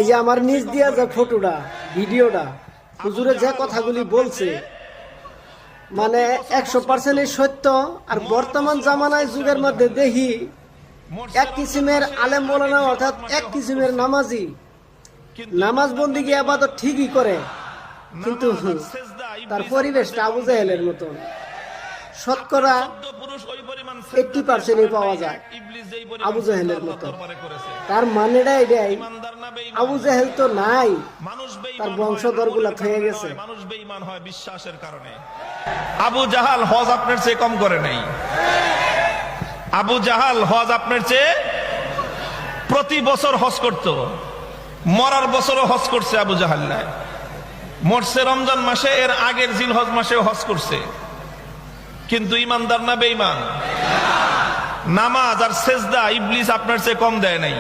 এই যে আমার নিজ দিয়া যে ফটোটা ভিডিওটা হুজুরে যে কথাগুলি বলছে মানে 100% সত্য। আর বর্তমান জামানায় যুগের মধ্যে দেখি এক কিসিমের আলেম মৌলানা অর্থাৎ এক কিসিমের নামাজি নামাজ বন্দিগি আবাদত ঠিকই করে, কিন্তু তার পরিবেশটা আবু জাহেলের মতন। শতকরা 80% পাওয়া যায় আবু জাহেলের মতো। তার মানেটা এটাই, আবু জাহেল তো নাই, তার বংশধর গুলা থেকে গেছে। মানুষ বেঈমান হয় বিশ্বাসের কারণে। আবু জাহাল হজ আপনার চেয়ে কম করে নাই। আবু জাহাল হজ আপনার চেয়ে প্রতি বছর হজ করত, মরার বছরও হজ করছে। আবু জাহাল নাই, মরছে রমজান মাসে, এর আগের জিলহজ মাসেও হজ করছে। কিন্তু ইমানদার না বেঈমান? নামাজ আর সেজদা ইবলিস আপনার চেয়ে কম দেয় নাই।